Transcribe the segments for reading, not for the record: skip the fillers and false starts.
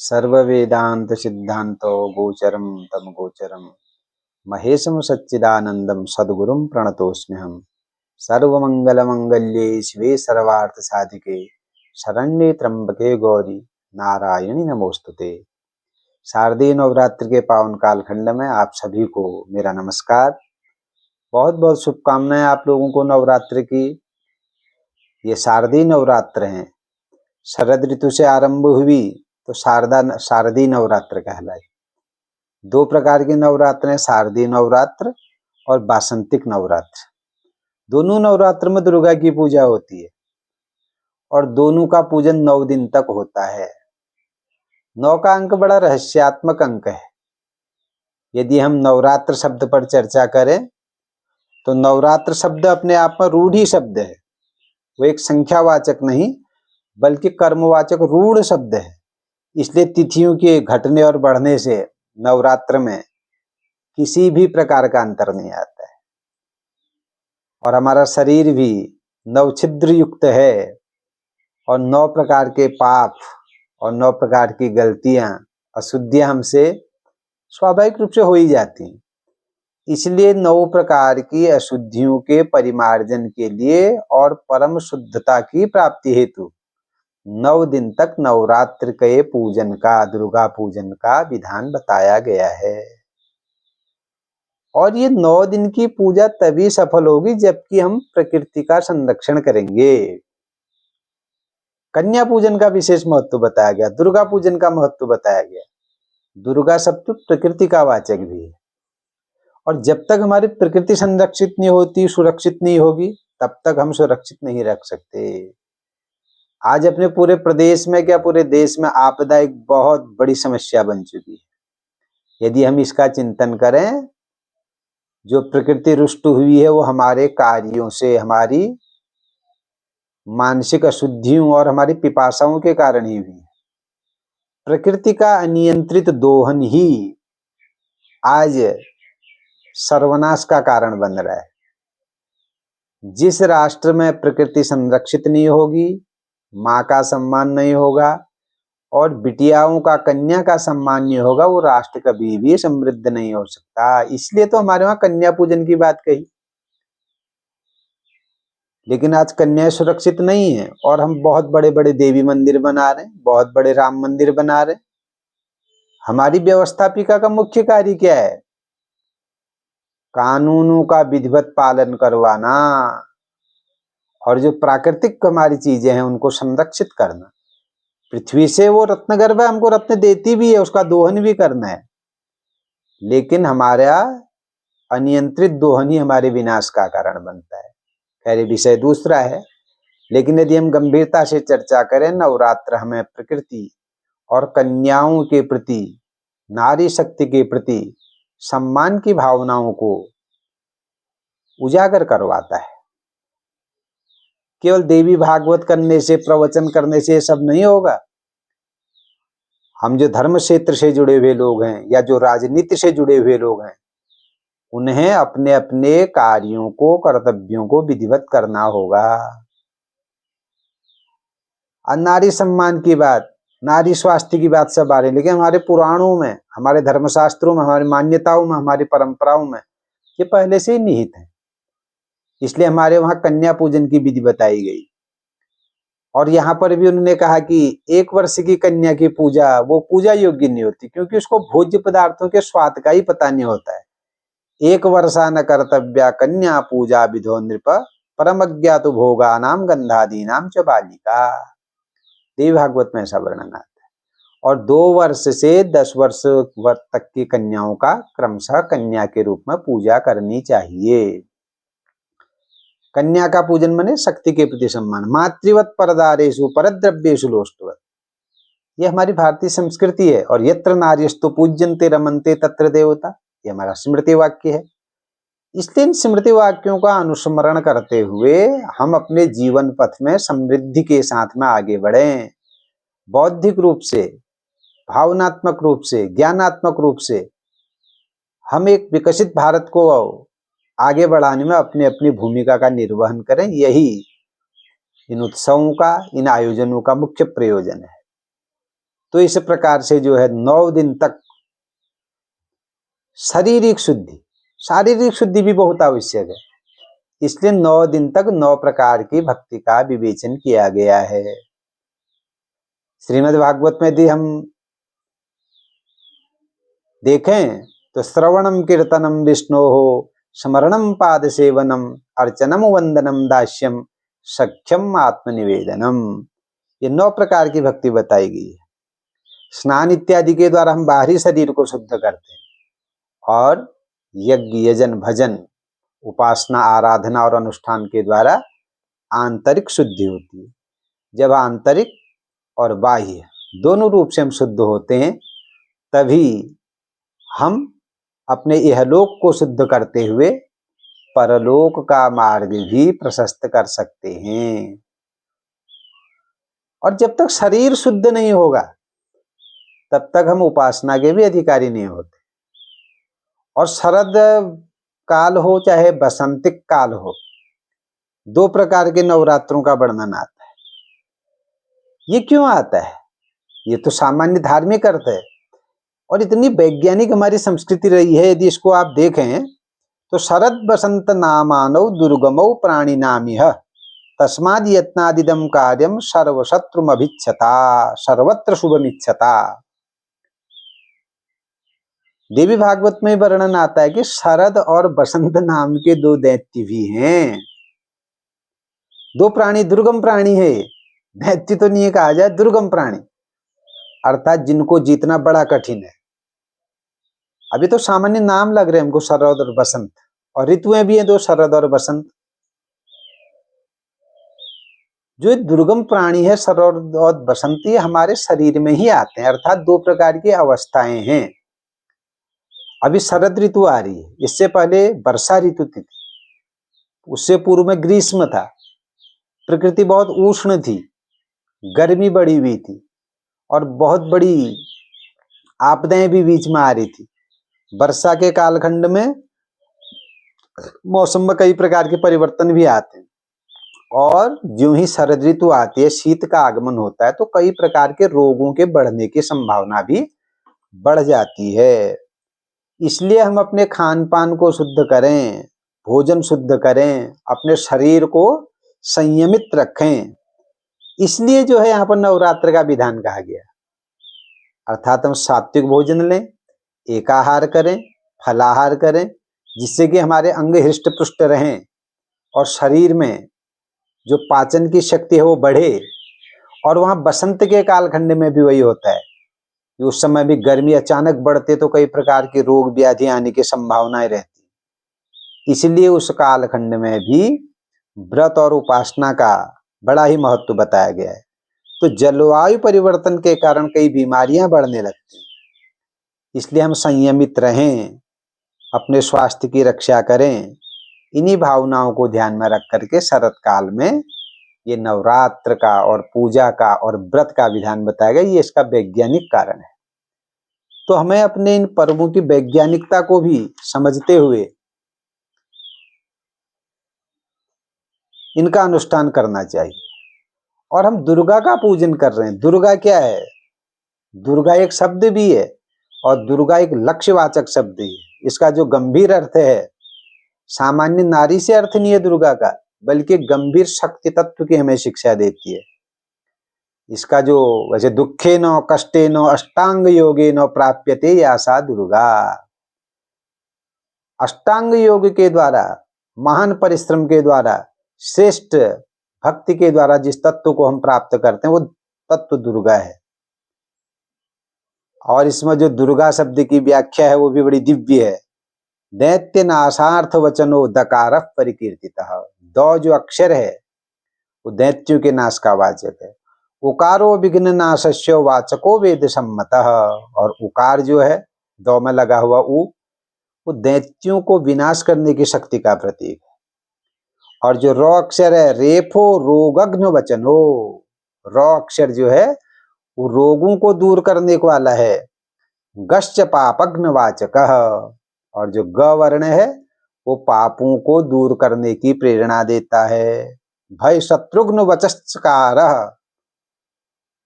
सर्ववेदांत सिद्धांतो गोचरम तम गोचरम महेशम सच्चिदानंदम सद्गुरुम प्रणतोस्म्यहम्। सर्वमंगल मंगल्ये शिवे सर्वार्थ साधिके शरण्ये त्र्यंबके गौरी नारायणी नमोस्तुते। शारदीय नवरात्र के पावन कालखंड में आप सभी को मेरा नमस्कार। बहुत बहुत शुभकामनाएं आप लोगों को नवरात्र की। ये शारदीय नवरात्र हैं। शरद ऋतु से आरंभ हुई तो शारदीय नवरात्र कहलाई। दो प्रकार के नवरात्र हैं, शारदीय नवरात्र और वासंतिक नवरात्र। दोनों नवरात्र में दुर्गा की पूजा होती है और दोनों का पूजन 9 दिन तक होता है। 9 का अंक बड़ा रहस्यात्मक अंक है। यदि हम नवरात्र शब्द पर चर्चा करें तो नवरात्र शब्द अपने आप में रूढ़ी शब्द है। वो एक संख्यावाचक नहीं बल्कि कर्मवाचक रूढ़ शब्द है। इसलिए तिथियों के घटने और बढ़ने से नवरात्र में किसी भी प्रकार का अंतर नहीं आता है। और हमारा शरीर भी 9 छिद्र युक्त है और 9 प्रकार के पाप और 9 प्रकार की गलतियां, अशुद्धियां हमसे स्वाभाविक रूप से हो ही जाती हैं। इसलिए 9 प्रकार की अशुद्धियों के परिमार्जन के लिए और परम शुद्धता की प्राप्ति हेतु 9 दिन तक नवरात्र के पूजन का, दुर्गा पूजन का विधान बताया गया है। और ये 9 दिन की पूजा तभी सफल होगी जबकि हम प्रकृति का संरक्षण करेंगे। कन्या पूजन का विशेष महत्व बताया गया, दुर्गा पूजन का महत्व बताया गया। दुर्गा शब्द प्रकृति का वाचक भी है और जब तक हमारी प्रकृति संरक्षित नहीं होती, सुरक्षित नहीं होगी, तब तक हम सुरक्षित नहीं रख सकते। आज अपने पूरे प्रदेश में क्या पूरे देश में आपदा एक बहुत बड़ी समस्या बन चुकी है। यदि हम इसका चिंतन करें, जो प्रकृति रुष्ट हुई है वो हमारे कार्यों से, हमारी मानसिक अशुद्धियों और हमारी पिपासाओं के कारण ही हुई है। प्रकृति का अनियंत्रित दोहन ही आज सर्वनाश का कारण बन रहा है। जिस राष्ट्र में प्रकृति संरक्षित नहीं होगी, माँ का सम्मान नहीं होगा और बिटियाओं का, कन्या का सम्मान नहीं होगा, वो राष्ट्र कभी भी समृद्ध नहीं हो सकता। इसलिए तो हमारे वहां कन्या पूजन की बात कही। लेकिन आज कन्याएं सुरक्षित नहीं है और हम बहुत बड़े बड़े देवी मंदिर बना रहे हैं, बहुत बड़े राम मंदिर बना रहे हैं। हमारी व्यवस्थापिका का मुख्य कार्य क्या है? कानूनों का विधिवत पालन करवाना और जो प्राकृतिक हमारी चीजें हैं उनको संरक्षित करना। पृथ्वी से वो रत्न गर्भ है, हमको रत्न देती भी है, उसका दोहन भी करना है। लेकिन हमारा अनियंत्रित दोहन ही हमारे विनाश का कारण बनता है। खैर विषय दूसरा है, लेकिन यदि हम गंभीरता से चर्चा करें, नवरात्र हमें प्रकृति और कन्याओं के प्रति, नारी शक्ति के प्रति सम्मान की भावनाओं को उजागर करवाता है। केवल देवी भागवत करने से, प्रवचन करने से सब नहीं होगा। हम जो धर्म क्षेत्र से जुड़े हुए लोग हैं या जो राजनीति से जुड़े हुए लोग हैं, उन्हें अपने अपने कार्यों को, कर्तव्यों को विधिवत करना होगा। और नारी सम्मान की बात, नारी स्वास्थ्य की बात सब आ रही है, लेकिन हमारे पुराणों में, हमारे धर्मशास्त्रों में, हमारी मान्यताओं में, हमारी परंपराओं में ये पहले से ही निहित है। इसलिए हमारे वहां कन्या पूजन की विधि बताई गई और यहाँ पर भी उन्होंने कहा कि 1 वर्ष की कन्या की पूजा वो पूजा योग्य नहीं होती, क्योंकि उसको भोज्य पदार्थों के स्वाद का ही पता नहीं होता है। 1 वर्षा न कर्तव्या कन्या पूजा विधो नृप परम अज्ञात भोगा नाम गंधादी नाम च बालिका। देवी भागवत में ऐसा वर्णन आता है। और 2 वर्ष से 10 वर्ष तक की कन्याओं का क्रमशः कन्या के रूप में पूजा करनी चाहिए। कन्या का पूजन माने शक्ति के प्रति सम्मान। मातृवत परदारेषु परद्रव्येषु लोष्टवत, ये हमारी भारतीय संस्कृति है। और यत्र नार्यस्तु पूज्यन्ते रमन्ते तत्र देवता, ये हमारा स्मृति वाक्य है। इसलिए इन स्मृति वाक्यों का अनुस्मरण करते हुए हम अपने जीवन पथ में समृद्धि के साथ में आगे बढ़ें। बौद्धिक रूप से, भावनात्मक रूप से, ज्ञानात्मक रूप से हम एक विकसित भारत को आगे बढ़ाने में अपनी अपनी भूमिका का निर्वहन करें। यही इन उत्सवों का, इन आयोजनों का मुख्य प्रयोजन है। तो इस प्रकार से जो है 9 दिन तक शारीरिक शुद्धि भी बहुत आवश्यक है। इसलिए 9 दिन तक 9 प्रकार की भक्ति का विवेचन किया गया है। श्रीमद् भागवत में यदि हम देखें तो श्रवणम कीर्तनम विष्णो हो, स्मरणम पाद सेवनम, अर्चनम वंदनम दास्यम, सख्यम आत्मनिवेदनम, ये 9 प्रकार की भक्ति बताई गई है। स्नान इत्यादि के द्वारा हम बाहरी शरीर को शुद्ध करते हैं और यज्ञ यजन भजन उपासना आराधना और अनुष्ठान के द्वारा आंतरिक शुद्धि होती है। जब आंतरिक और बाह्य दोनों रूप से हम शुद्ध होते हैं तभी हम अपने इहलोक को शुद्ध करते हुए परलोक का मार्ग भी प्रशस्त कर सकते हैं। और जब तक शरीर शुद्ध नहीं होगा तब तक हम उपासना के भी अधिकारी नहीं होते। और शरद काल हो चाहे बसंतिक काल हो, 2 प्रकार के नवरात्रों का वर्णन आता है। ये क्यों आता है? ये तो सामान्य धार्मिक अर्थ है और इतनी वैज्ञानिक हमारी संस्कृति रही है। यदि इसको आप देखें तो शरद बसंत नामानौ दुर्गमौ प्राणी नामिह, तस्माद यत्नादिदम कार्यम सर्वशत्रुमभिच्छता, सर्वत्र शुभमिच्छता। देवी भागवत में वर्णन आता है कि शरद और बसंत नाम के 2 दैत्य भी हैं। 2 प्राणी दुर्गम प्राणी है, दैत्य तो नहीं कहा जाए, दुर्गम प्राणी, अर्थात जिनको जीतना बड़ा कठिन है। अभी तो सामान्य नाम लग रहे हैं हमको शरद और बसंत, और ऋतुएं भी हैं 2, शरद और बसंत। जो दुर्गम प्राणी है शरद और बसंत, ये हमारे शरीर में ही आते हैं, अर्थात 2 प्रकार की अवस्थाएं हैं। अभी शरद ऋतु आ रही है, इससे पहले वर्षा ऋतु थी, उससे पूर्व में ग्रीष्म था। प्रकृति बहुत उष्ण थी, गर्मी बढ़ी हुई थी और बहुत बड़ी आपदाएं भी बीच में आ रही थी। वर्षा के कालखंड में मौसम में कई प्रकार के परिवर्तन भी आते हैं और जो ही शरद ऋतु आती है, शीत का आगमन होता है, तो कई प्रकार के रोगों के बढ़ने की संभावना भी बढ़ जाती है। इसलिए हम अपने खान पान को शुद्ध करें, भोजन शुद्ध करें, अपने शरीर को संयमित रखें। इसलिए जो है यहाँ पर नवरात्र का विधान कहा गया, अर्थात हम सात्विक भोजन लें, एकाहार करें, फलाहार करें, जिससे कि हमारे अंग हृष्ट पुष्ट रहें और शरीर में जो पाचन की शक्ति है वो बढ़े। और वहां बसंत के कालखंड में भी वही होता है कि उस समय भी गर्मी अचानक बढ़ते तो कई प्रकार के रोग व्याधि आने की संभावनाएं रहती। इसलिए उस कालखंड में भी व्रत और उपासना का बड़ा ही महत्व बताया गया है। तो जलवायु परिवर्तन के कारण कई बीमारियां बढ़ने लगती हैं, इसलिए हम संयमित रहें, अपने स्वास्थ्य की रक्षा करें। इन्हीं भावनाओं को ध्यान में रख करके शरद काल में ये नवरात्र का और पूजा का और व्रत का विधान बताया गया। ये इसका वैज्ञानिक कारण है। तो हमें अपने इन पर्वों की वैज्ञानिकता को भी समझते हुए इनका अनुष्ठान करना चाहिए। और हम दुर्गा का पूजन कर रहे हैं। दुर्गा क्या है? दुर्गा एक शब्द भी है और दुर्गा एक लक्ष्यवाचक शब्द है। इसका जो गंभीर अर्थ है, सामान्य नारी से अर्थ नहीं है दुर्गा का, बल्कि गंभीर शक्ति तत्व की हमें शिक्षा देती है। इसका जो वैसे दुखे न कष्टे न अष्टांग योगे न प्राप्यते यासा दुर्गा, अष्टांग योग के द्वारा, महान परिश्रम के द्वारा, श्रेष्ठ भक्ति के द्वारा जिस तत्व को हम प्राप्त करते हैं वो तत्व दुर्गा है। और इसमें जो दुर्गा शब्द की व्याख्या है वो भी बड़ी दिव्य है। दैत्य नाशार्थ वचनो दकार परिकीर्तितः, दौ जो अक्षर है वो दैत्यों के नाश का वाचक है। उकारो विघ्न नाशस्य वाचको वेद सम्मतः, और उकार जो है दौ में लगा हुआ वो दैत्यों को विनाश करने की शक्ति का प्रतीक है। और जो रौ अक्षर है रेफो रोगग्न वचनो, रौ अक्षर जो है वो रोगों को दूर करने वाला है। गश्च पापग्न वाचकः, और जो ग वर्ण है वो पापों को दूर करने की प्रेरणा देता है। भय शत्रुघ्न वचस्कारः,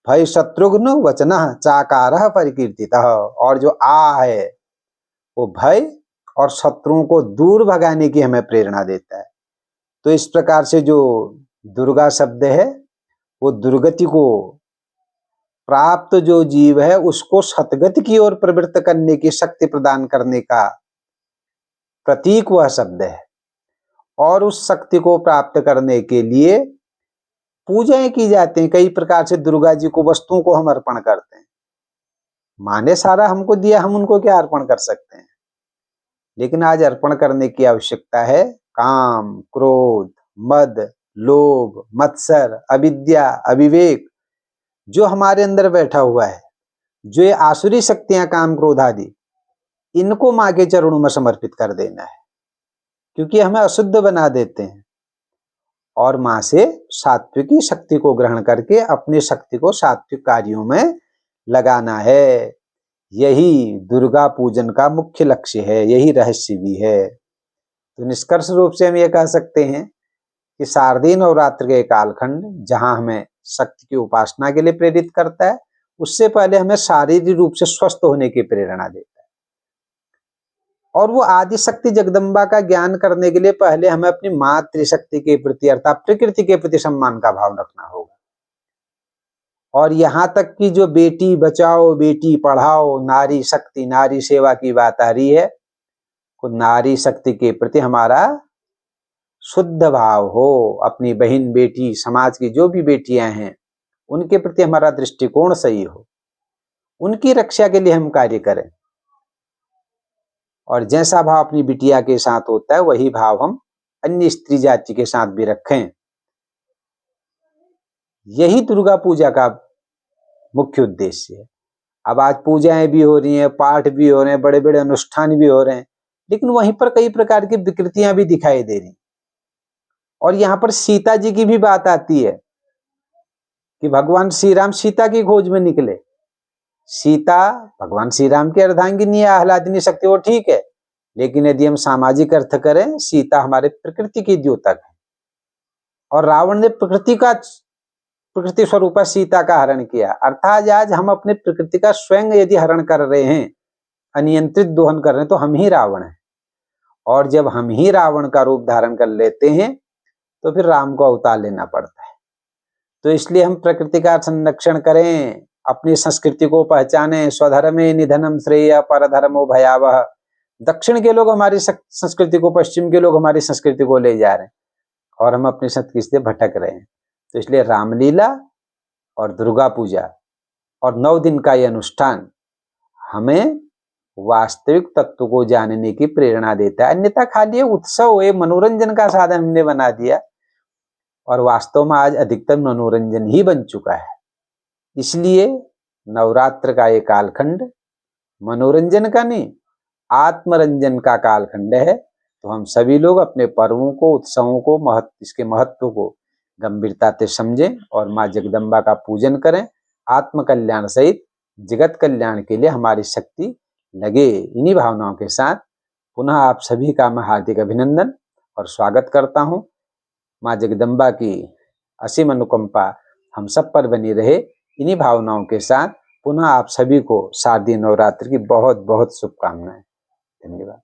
भय शत्रुघ्न वचनः चाकारः परिकीर्तितः। और जो आ है वो भय और शत्रुओं को दूर भगाने की हमें प्रेरणा देता है। तो इस प्रकार से जो दुर्गा शब्द है वो दुर्गति को प्राप्त जो जीव है उसको सतगति की ओर प्रवृत्त करने की शक्ति प्रदान करने का प्रतीक वह शब्द है। और उस शक्ति को प्राप्त करने के लिए पूजाएं की जाती हैं। कई प्रकार से दुर्गा जी को वस्तुओं को हम अर्पण करते हैं। माँ ने सारा हमको दिया, हम उनको क्या अर्पण कर सकते हैं। लेकिन आज अर्पण करने की आवश्यकता है काम, क्रोध, मद, लोभ, मत्सर, अविद्या, अविवेक जो हमारे अंदर बैठा हुआ है, जो ये आसुरी शक्तियां काम, क्रोध आदि, इनको माँ के चरणों में समर्पित कर देना है, क्योंकि हमें अशुद्ध बना देते हैं। और माँ से सात्विकी शक्ति को ग्रहण करके अपनी शक्ति को सात्विक कार्यों में लगाना है। यही दुर्गा पूजन का मुख्य लक्ष्य है, यही रहस्य भी है। तो निष्कर्ष रूप से हम ये कह सकते हैं कि शारदीय नवरात्र के कालखंड जहां हमें शक्ति की उपासना के लिए प्रेरित करता है, उससे पहले हमें शारीरिक रूप से स्वस्थ होने की प्रेरणा देता है। और वो आदि शक्ति जगदम्बा का ज्ञान करने के लिए पहले हमें अपनी मातृशक्ति के प्रति अर्थात प्रकृति के प्रति सम्मान का भाव रखना होगा। और यहाँ तक कि जो बेटी बचाओ बेटी पढ़ाओ, नारी शक्ति, नारी सेवा की बात आ रही है, तो नारी शक्ति के प्रति हमारा शुद्ध भाव हो। अपनी बहन, बेटी, समाज की जो भी बेटियां हैं उनके प्रति हमारा दृष्टिकोण सही हो, उनकी रक्षा के लिए हम कार्य करें। और जैसा भाव अपनी बिटिया के साथ होता है वही भाव हम अन्य स्त्री जाति के साथ भी रखें। यही दुर्गा पूजा का मुख्य उद्देश्य है। अब आज पूजाएं भी हो रही हैं, पाठ भी हो रहे हैं, बड़े बड़े अनुष्ठान भी हो रहे हैं, लेकिन वहीं पर कई प्रकार की विकृतियां भी दिखाई दे रही। और यहाँ पर सीता जी की भी बात आती है कि भगवान श्री राम सीता की खोज में निकले। सीता भगवान श्री राम की अर्धांगिनी है, आह्लादिनी शक्ति, वो ठीक है, लेकिन यदि हम सामाजिक अर्थ करें, सीता हमारे प्रकृति की द्योतक है। और रावण ने प्रकृति स्वरूप सीता का हरण किया। अर्थात आज हम अपने प्रकृति का स्वयं यदि हरण कर रहे हैं, अनियंत्रित दोहन कर रहे हैं, तो हम ही रावण हैं। और जब हम ही रावण का रूप धारण कर लेते हैं तो फिर राम को अवतार लेना पड़ता है। तो इसलिए हम प्रकृति का संरक्षण करें, अपनी संस्कृति को पहचानें। स्वधर्मे निधनम श्रेय परधर्मो भयावह। दक्षिण के लोग हमारी संस्कृति को, पश्चिम के लोग हमारी संस्कृति को ले जा रहे हैं और हम अपनी संस्कृति से भटक रहे हैं। तो इसलिए रामलीला और दुर्गा पूजा और 9 दिन का यह अनुष्ठान हमें वास्तविक तत्व को जानने की प्रेरणा देता है। अन्यथा खाली उत्सव, एक मनोरंजन का साधन हमने बना दिया और वास्तव में आज अधिकतम मनोरंजन ही बन चुका है। इसलिए नवरात्र का ये कालखंड मनोरंजन का नहीं, आत्मरंजन का कालखंड है। तो हम सभी लोग अपने पर्वों को, उत्सवों को, इसके महत्व को गंभीरता से समझें और माँ जगदम्बा का पूजन करें। आत्म कल्याण सहित जगत कल्याण के लिए हमारी शक्ति लगे। इन्हीं भावनाओं के साथ पुनः आप सभी का मैं हार्दिक अभिनंदन और स्वागत करता हूँ। माँ जगदम्बा की असीम अनुकंपा हम सब पर बनी रहे। इन्हीं भावनाओं के साथ पुनः आप सभी को शारदीय नवरात्र की बहुत बहुत शुभकामनाएं। धन्यवाद।